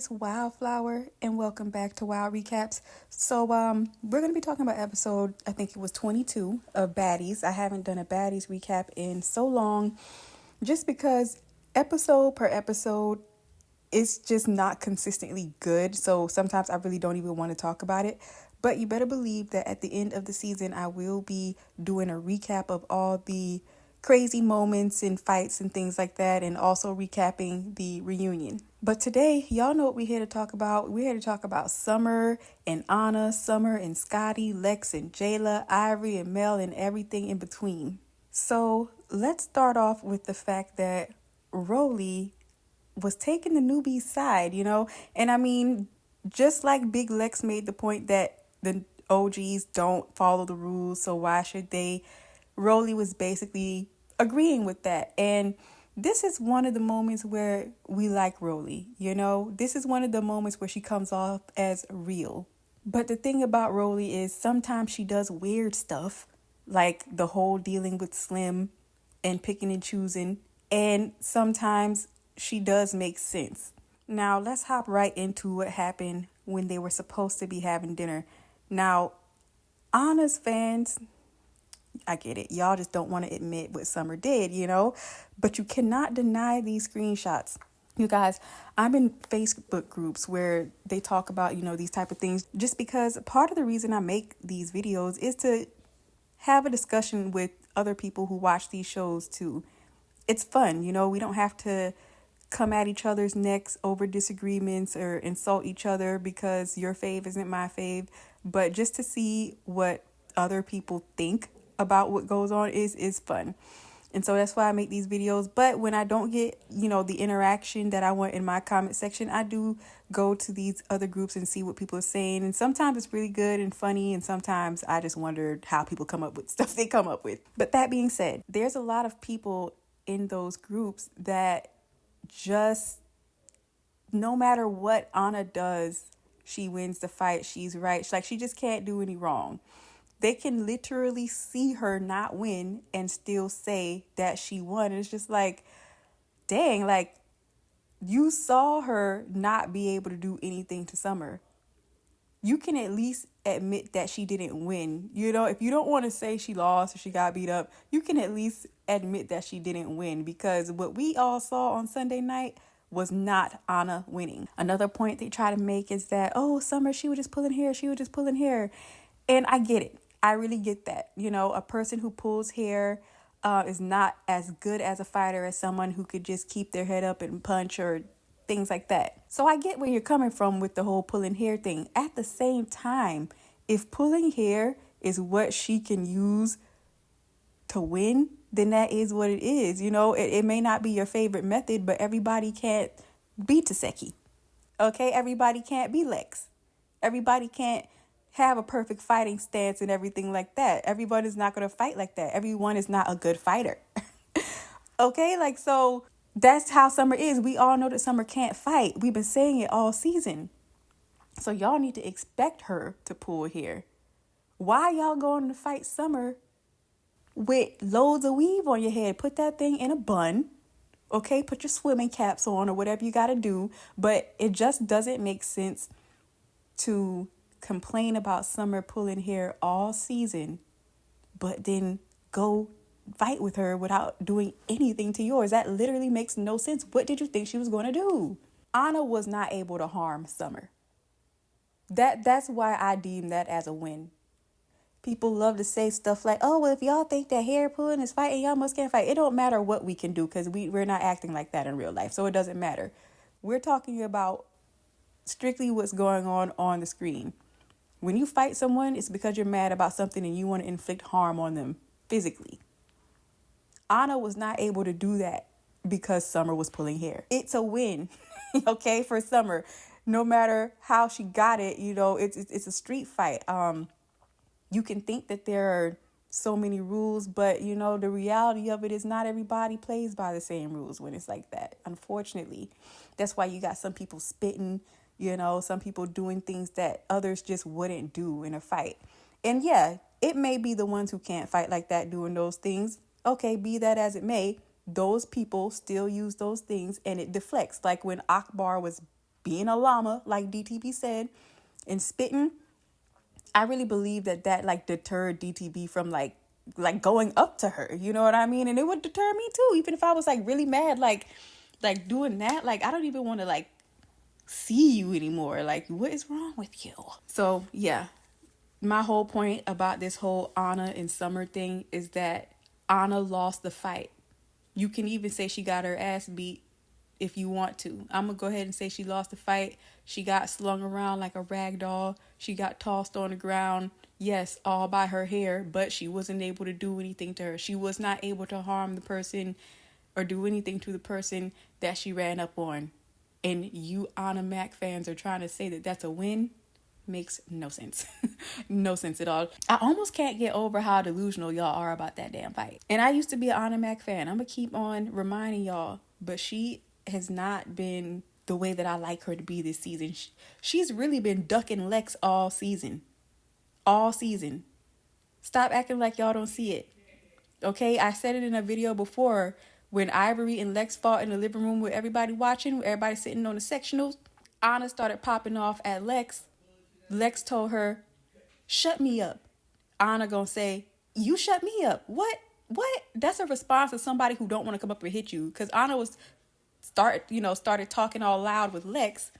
it's Wildflower, and welcome back to Wild Recaps. So, we're gonna be talking about episode, I think it was 22 of Baddies. I haven't done a Baddies recap in so long, just because episode per episode, it's just not consistently good. So sometimes I really don't even want to talk about it. But you better believe that at the end of the season, I will be doing a recap of all the crazy moments and fights and things like that, and also recapping the reunion. But today, y'all know what we're here to talk about. We're here to talk about Summer and Ahna, Summer and Scotty, Lex and Jela, Ivory and Mel, and everything in between. So let's start off with the fact that Rolly was taking the newbie's side, And I mean, just like Big Lex made the point that the OGs don't follow the rules, so why should they? Rolly was basically agreeing with that. And this is one of the moments where we like Rolly, This is one of the moments where she comes off as real. But the thing about Rolly is sometimes she does weird stuff, like the whole dealing with Slim and picking and choosing. And sometimes she does make sense. Now, let's hop right into what happened when they were supposed to be having dinner. Now, Anna's fans, I get it. Y'all just don't want to admit what Summer did, But you cannot deny these screenshots. You guys, I'm in Facebook groups where they talk about, these type of things, just because part of the reason I make these videos is to have a discussion with other people who watch these shows too. It's fun, we don't have to come at each other's necks over disagreements or insult each other because your fave isn't my fave, but just to see what other people think about what goes on is fun. And so that's why I make these videos. But when I don't get, the interaction that I want in my comment section, I do go to these other groups and see what people are saying. And sometimes it's really good and funny. And sometimes I just wondered how people come up with stuff they come up with. But that being said, there's a lot of people in those groups that just, no matter what Ahna does, she wins the fight. She's right. She just can't do any wrong. They can literally see her not win and still say that she won. And it's just like, dang, you saw her not be able to do anything to Summer. You can at least admit that she didn't win. If you don't want to say she lost or she got beat up, you can at least admit that she didn't win, because what we all saw on Sunday night was not Ahna winning. Another point they try to make is that, oh, Summer, she was just pulling hair. And I get it. I really get that. A person who pulls hair is not as good as a fighter as someone who could just keep their head up and punch or things like that. So I get where you're coming from with the whole pulling hair thing. At the same time, if pulling hair is what she can use to win, then that is what it is. It may not be your favorite method, but everybody can't be Taseki. Okay? Everybody can't be Lex. Everybody can't have a perfect fighting stance and everything like that. Everyone is not going to fight like that. Everyone is not a good fighter. Okay? So that's how Summer is. We all know that Summer can't fight. We've been saying it all season. So y'all need to expect her to pull hair. Why y'all going to fight Summer with loads of weave on your head? Put that thing in a bun. Okay? Put your swimming caps on or whatever you got to do. But it just doesn't make sense to complain about Summer pulling hair all season, but then go fight with her without doing anything to yours. That literally makes no sense. What did you think she was going to do? Ahna was not able to harm Summer. That's why I deem that as a win. People love to say stuff like, oh, well, if y'all think that hair pulling is fighting, y'all must can't fight. It don't matter what we can do, because we're not acting like that in real life, so it doesn't matter. We're talking about strictly what's going on the screen. When you fight someone, it's because you're mad about something and you want to inflict harm on them physically. Ahna was not able to do that because Summer was pulling hair. It's a win, okay, for Summer. No matter how she got it, it's a street fight. You can think that there are so many rules, but, the reality of it is not everybody plays by the same rules when it's like that, unfortunately. That's why you got some people spitting, some people doing things that others just wouldn't do in a fight. And yeah, it may be the ones who can't fight like that doing those things. Okay, be that as it may, those people still use those things and it deflects. Like when Akbar was being a llama, like DTB said, and spitting, I really believe that like deterred DTB from like going up to her. You know what I mean? And it would deter me too, even if I was like really mad, like doing that. Like I don't even want to like see you anymore. Like what is wrong with you? So yeah, my whole point about this whole Ahna and Summer thing is that Ahna lost the fight. You can even say she got her ass beat if you want to. I'm going to go ahead and say she lost the fight. She got slung around like a rag doll. She got tossed on the ground. Yes, all by her hair, but she wasn't able to do anything to her. She was not able to harm the person or do anything to the person that she ran up on. And you Ahna Mac fans are trying to say that that's a win? Makes no sense. No sense at all. I almost can't get over how delusional y'all are about that damn fight. And I used to be an Ahna Mac fan. I'm going to keep on reminding y'all. But she has not been the way that I like her to be this season. She's really been ducking Lex all season. All season. Stop acting like y'all don't see it. Okay? I said it in a video before when Ivory and Lex fought in the living room with everybody watching, with everybody sitting on the sectionals. Ahna started popping off at Lex. Lex told her, shut me up. Ahna gonna say, you shut me up. What? That's a response to somebody who don't want to come up and hit you. Because Ahna started talking all loud with Lex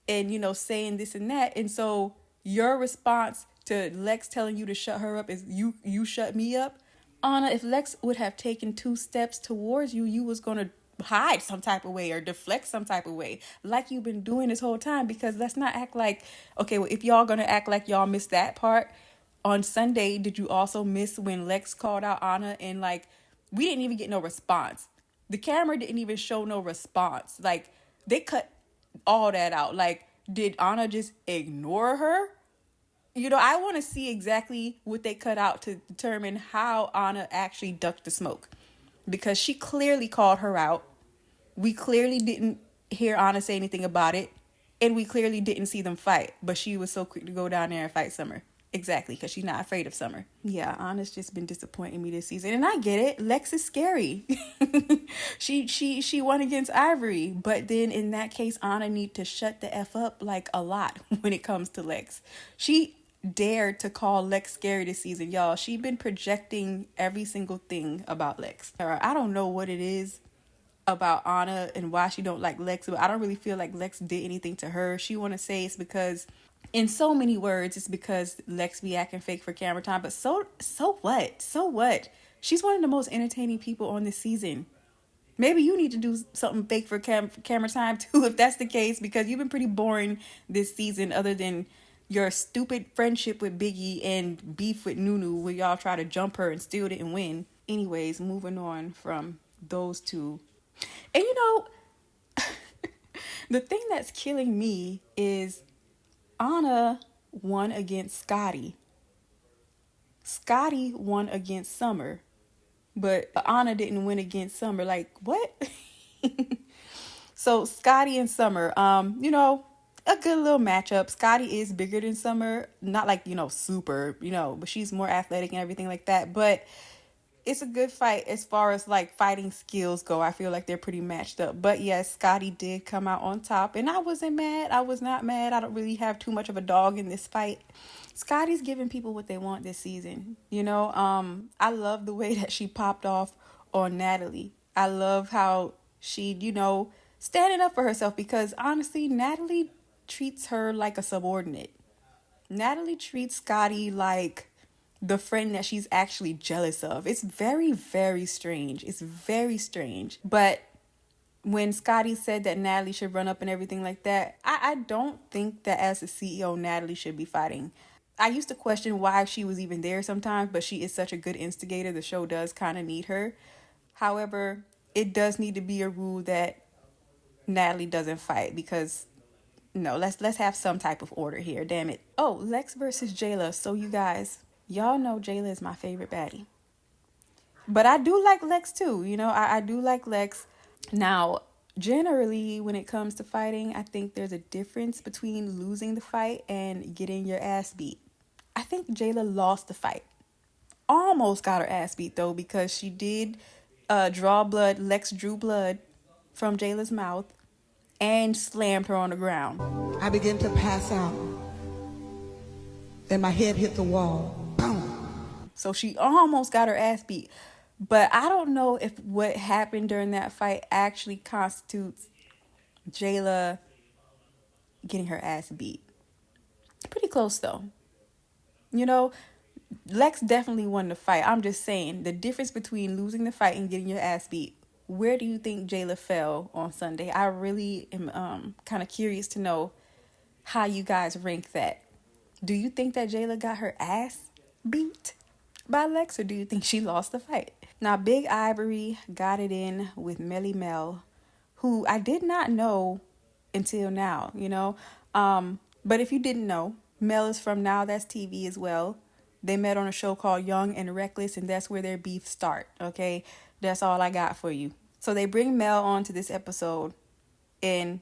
and, saying this and that. And so your response to Lex telling you to shut her up is you shut me up. Ahna, if Lex would have taken 2 steps towards you, you was going to hide some type of way or deflect some type of way like you've been doing this whole time. Because let's not act like, okay, well, if y'all gonna act like y'all missed that part on Sunday, did you also miss when Lex called out Ahna and like we didn't even get no response? The camera didn't even show no response. Like they cut all that out. Like did Ahna just ignore her? I want to see exactly what they cut out to determine how Ahna actually ducked the smoke, because she clearly called her out. We clearly didn't hear Ahna say anything about it. And we clearly didn't see them fight. But she was so quick to go down there and fight Summer. Exactly, because she's not afraid of Summer. Yeah, Ahna's just been disappointing me this season. And I get it. Lex is scary. She won against Ivory. But then in that case, Ahna need to shut the F up like a lot when it comes to Lex. She dared to call Lex scary this season, y'all. She been projecting every single thing about Lex. I don't know what it is about Ahna and why she don't like Lex, but I don't really feel like Lex did anything to her. She want to say it's because, in so many words, it's because Lex be acting fake for camera time. But so what? She's one of the most entertaining people on this season. Maybe you need to do something fake for camera time too, if that's the case, because you've been pretty boring this season, other than your stupid friendship with Biggie and beef with Nunu, where y'all try to jump her and still didn't win. Anyways, moving on from those two. And the thing that's killing me is Ahna won against Scotty. Scotty won against Summer. But Ahna didn't win against Summer. Like, what? So Scotty and Summer, a good little matchup. Scotty is bigger than Summer. Not like, super, but she's more athletic and everything like that. But it's a good fight as far as like fighting skills go. I feel like they're pretty matched up. But yes, Scotty did come out on top. And I wasn't mad. I was not mad. I don't really have too much of a dog in this fight. Scotty's giving people what they want this season. I love the way that she popped off on Natalie. I love how she, standing up for herself, because honestly, Natalie treats her like a subordinate. Natalie treats Scotty like the friend that she's actually jealous of. It's very, very strange. It's very strange. But when Scotty said that Natalie should run up and everything like that, I don't think that as a CEO, Natalie should be fighting. I used to question why she was even there sometimes, but she is such a good instigator. The show does kind of need her. However, it does need to be a rule that Natalie doesn't fight, because no, let's have some type of order here. Damn it. Oh, Lex versus Jela. So you guys, y'all know Jela is my favorite baddie. But I do like Lex too. I do like Lex. Now, generally, when it comes to fighting, I think there's a difference between losing the fight and getting your ass beat. I think Jela lost the fight. Almost got her ass beat, though, because she did draw blood. Lex drew blood from Jela's mouth. and slammed her on the ground. I began to pass out. Then my head hit the wall. Boom. So she almost got her ass beat. But I don't know if what happened during that fight actually constitutes Jayla getting her ass beat. Pretty close though. You know, Lex definitely won the fight. I'm just saying, the difference between losing the fight and getting your ass beat. Where do you think Jayla fell on Sunday? I really am kind of curious to know how you guys rank that. Do you think that Jayla got her ass beat by Lex, or do you think she lost the fight? Now, Big Ivory got it in with Melly Mel, who I did not know until now, you know. But if you didn't know, Mel is from Now That's TV as well. They met on a show called Young and Reckless, and that's where their beef start, okay? That's all I got for you. So they bring Mel on to this episode, and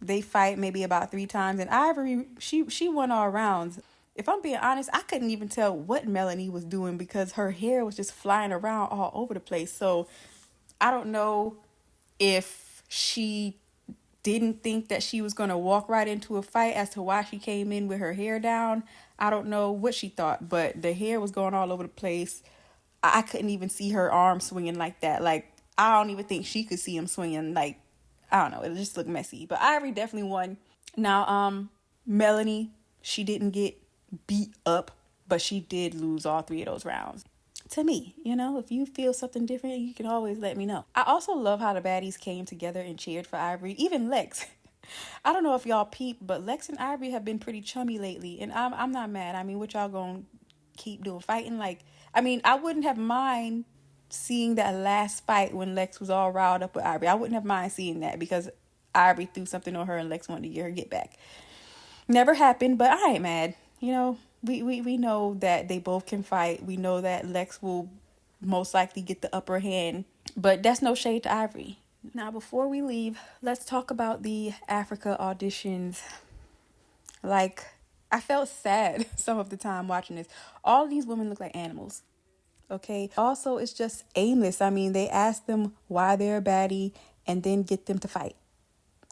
they fight maybe about 3 times, and Ivory, she won all rounds. If I'm being honest, I couldn't even tell what Melanie was doing because her hair was just flying around all over the place. So I don't know if she didn't think that she was going to walk right into a fight as to why she came in with her hair down. I don't know what she thought, but the hair was going all over the place. I couldn't even see her arm swinging like that. Like, I don't even think she could see him swinging. Like, I don't know. It just looked messy. But Ivory definitely won. Now, Melanie, she didn't get beat up, but she did lose all 3 of those rounds. To me, you know, if you feel something different, you can always let me know. I also love how the baddies came together and cheered for Ivory. Even Lex. I don't know if y'all peep, but Lex and Ivory have been pretty chummy lately, and I'm not mad. I mean, what y'all gonna keep doing, fighting? Like, I mean, I wouldn't have mind seeing that last fight when Lex was all riled up with Ivory. I wouldn't have mind seeing that because Ivory threw something on her and Lex wanted to get her get back. Never happened, but I ain't mad. You know, we know that they both can fight. We know that Lex will most likely get the upper hand, but that's no shade to Ivory. Now, before we leave, let's talk about the Africa auditions. Like, I felt sad some of the time watching this. All these women look like animals. Okay. Also, it's just aimless. I mean, they ask them why they're a baddie and then get them to fight.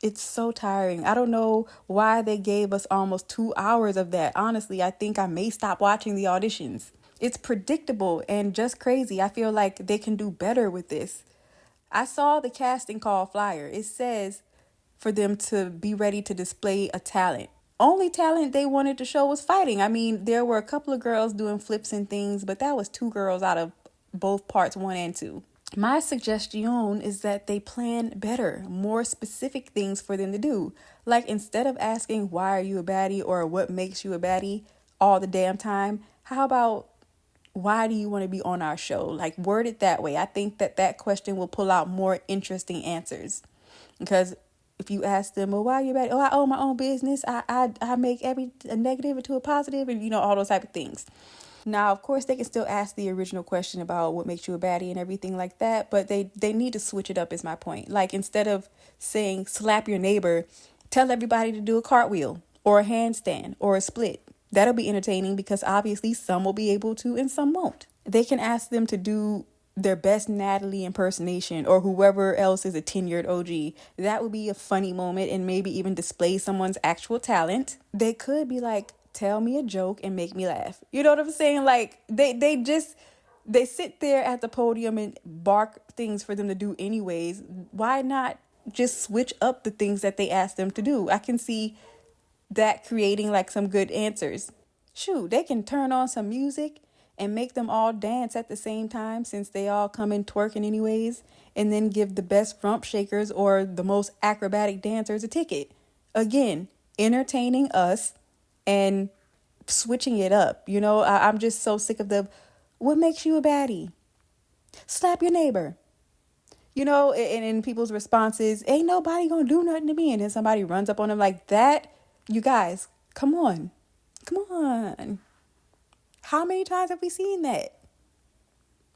It's so tiring. I don't know why they gave us almost 2 hours of that. Honestly, I think I may stop watching the auditions. It's predictable and just crazy. I feel like they can do better with this. I saw the casting call flyer. It says for them to be ready to display a talent. Only talent they wanted to show was fighting. I mean, there were a couple of girls doing flips and things, but that was 2 girls out of both parts 1 and 2. My suggestion is that they plan better, more specific things for them to do. Like, instead of asking, why are you a baddie or what makes you a baddie all the damn time, how about, why do you want to be on our show? Like, word it that way. I think that question will pull out more interesting answers. Because if you ask them, well, why are you baddie? Oh, I own my own business. I make every negative into a positive, and, you know, all those type of things. Now, of course, they can still ask the original question about what makes you a baddie and everything like that, but they need to switch it up is my point. Like, instead of saying slap your neighbor, tell everybody to do a cartwheel or a handstand or a split. That'll be entertaining because obviously some will be able to and some won't. They can ask them to do their best Natalie impersonation or whoever else is a tenured OG. That would be a funny moment and maybe even display someone's actual talent. They could be like, tell me a joke and make me laugh. You know what I'm saying? Like, they sit there at the podium and bark things for them to do anyways. Why not just switch up the things that they ask them to do? I can see that creating like some good answers. Shoot, they can turn on some music and make them all dance at the same time since they all come in twerking anyways, and then give the best rump shakers or the most acrobatic dancers a ticket. Again, entertaining us and switching it up. You know, I'm just so sick of what makes you a baddie? Slap your neighbor. You know, and people's responses, ain't nobody gonna do nothing to me. And then somebody runs up on them like that. You guys, come on. Come on. How many times have we seen that?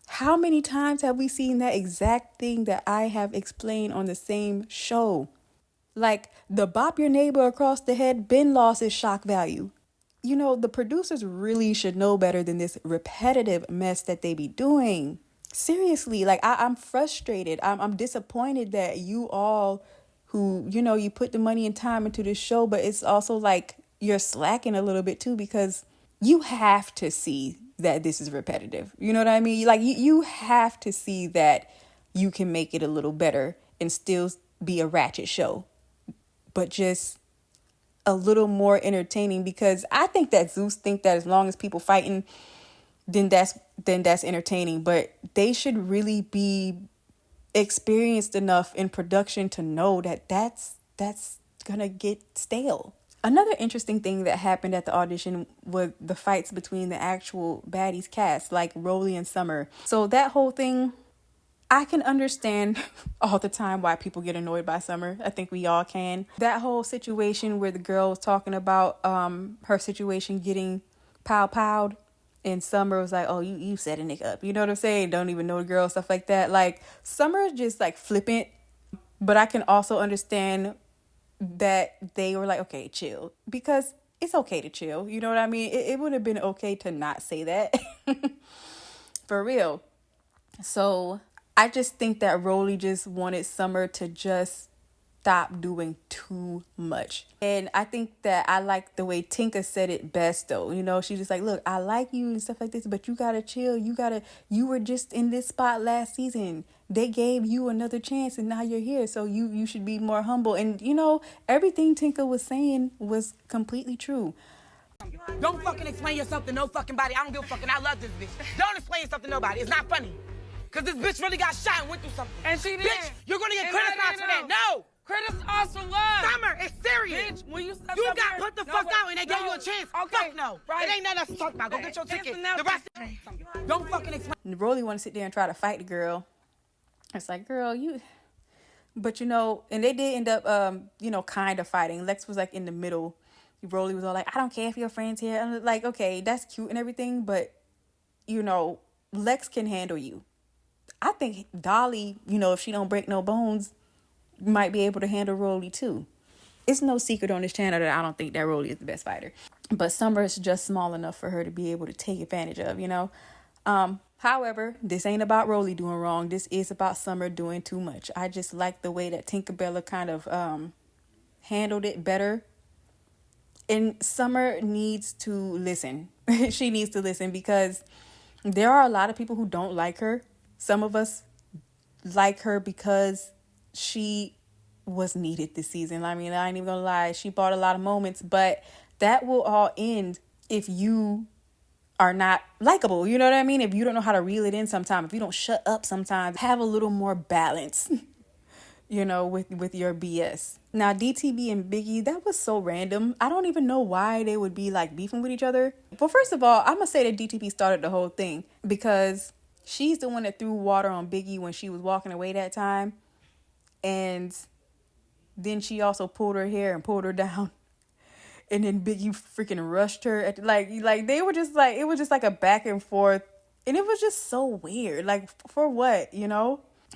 How many times have we seen that exact thing that I have explained on the same show? Like, the bop your neighbor across the head been lost its shock value. You know, the producers really should know better than this repetitive mess that they be doing. Seriously, like, I'm frustrated. I'm disappointed that you all who, you put the money and time into this show, but it's also like you're slacking a little bit too, because you have to see that this is repetitive. You know what I mean? Like you have to see that you can make it a little better and still be a ratchet show, but just a little more entertaining, because I think that Zeus think that as long as people fighting, then that's entertaining, but they should really be experienced enough in production to know that that's gonna get stale. Another interesting thing that happened at the audition was the fights between the actual Baddies cast, like Rolly and Summer. So that whole thing, I can understand all the time why people get annoyed by Summer. I think we all can. That whole situation where the girl was talking about her situation getting pow-powed, and Summer was like, oh, you set a nigga up. You know what I'm saying? Don't even know the girl, stuff like that. Like, Summer is just like flippant, but I can also understand that they were like, okay, chill. Because it's okay to chill. You know what I mean? It would have been okay to not say that. For real. So I just think that Rolly just wanted Summer to just stop doing too much. And I think that I like the way Tinka said it best though. She's just like, look, I like you and stuff like this, but you gotta chill. You were just in this spot last season. They gave you another chance and now you're here. So you should be more humble. And everything Tinka was saying was completely true. Don't fucking explain yourself to no fucking body. I don't give a fuck, and I love this bitch. Don't explain yourself to nobody. It's not funny. Because this bitch really got shot and went through something. And she did. Bitch, you're going to get criticized for that. No. Criticize for what? Summer, it's serious. Bitch, when you got put the fuck out and they gave you a chance. Okay. Fuck no. Right. It ain't nothing else to talk about. Go get your ticket. The rest of don't fucking explain. Rolly want to sit there and try to fight the girl. It's like, girl, you... But, and they did end up, kind of fighting. Lex was like in the middle. Rolly was all like, I don't care if your friend's here. I'm like, okay, that's cute and everything, but, Lex can handle you. I think Dolly, if she don't break no bones, might be able to handle Rolly too. It's no secret on this channel that I don't think that Rolly is the best fighter. But Summer is just small enough for her to be able to take advantage of, However, this ain't about Rolly doing wrong. This is about Summer doing too much. I just like the way that Tinkerbella kind of handled it better. And Summer needs to listen. She needs to listen, because there are a lot of people who don't like her. Some of us like her because she was needed this season. I mean, I ain't even gonna lie. She brought a lot of moments, but that will all end if you are not likable. You know what I mean? If you don't know how to reel it in sometimes, if you don't shut up sometimes, have a little more balance, with your BS. Now, DTB and Biggie, that was so random. I don't even know why they would be like beefing with each other. Well, first of all, I'm gonna say that DTB started the whole thing, because she's the one that threw water on Biggie when she was walking away that time. And then she also pulled her hair and pulled her down. And then Biggie freaking rushed her. Like they were just like, it was just like a back and forth. And it was just so weird. Like, for what,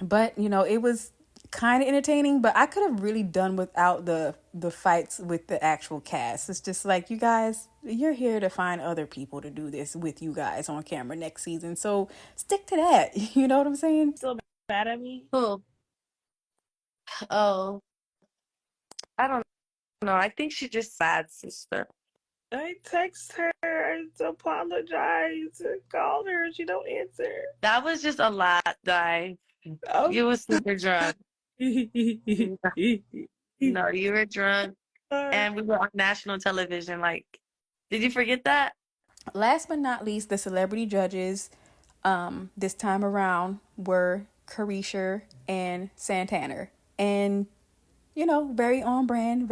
But, it was kind of entertaining. But I could have really done without the fights with the actual cast. It's just like, you guys, you're here to find other people to do this with you guys on camera next season. So stick to that. You know what I'm saying? Still mad at me? Who? Oh, I don't know. I think she just sad, sister. I text her to apologize. Called her. She don't answer. That was just a lot, Di. Oh. You were super drunk. No, you were drunk. And we were on national television. Like, did you forget that? Last but not least, the celebrity judges this time around were Carisha and Santana. And, very on brand,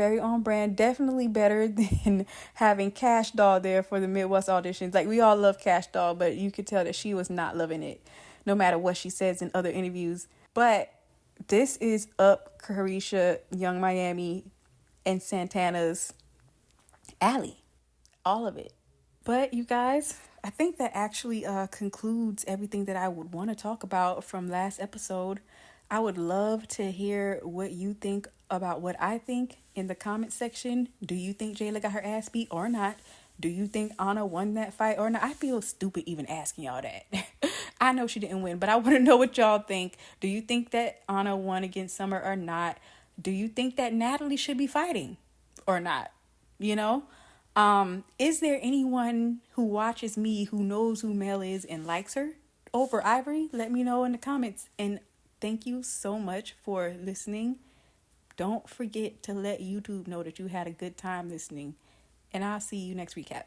definitely better than having Cash Doll there for the Midwest auditions. Like, we all love Cash Doll, but you could tell that she was not loving it, no matter what she says in other interviews. But this is up Carisha, Young Miami, and Santana's alley. All of it. But you guys, I think that actually concludes everything that I would want to talk about from last episode. I would love to hear what you think about what I think in the comment section. Do you think Jayla got her ass beat or not? Do you think Ahna won that fight or not? I feel stupid even asking y'all that. I know she didn't win, but I want to know what y'all think. Do you think that Ahna won against Summer or not? Do you think that Natalie should be fighting or not? You know? Is there anyone who watches me who knows who Mel is and likes her over Ivory? Let me know in the comments. And thank you so much for listening. Don't forget to let YouTube know that you had a good time listening. And I'll see you next recap.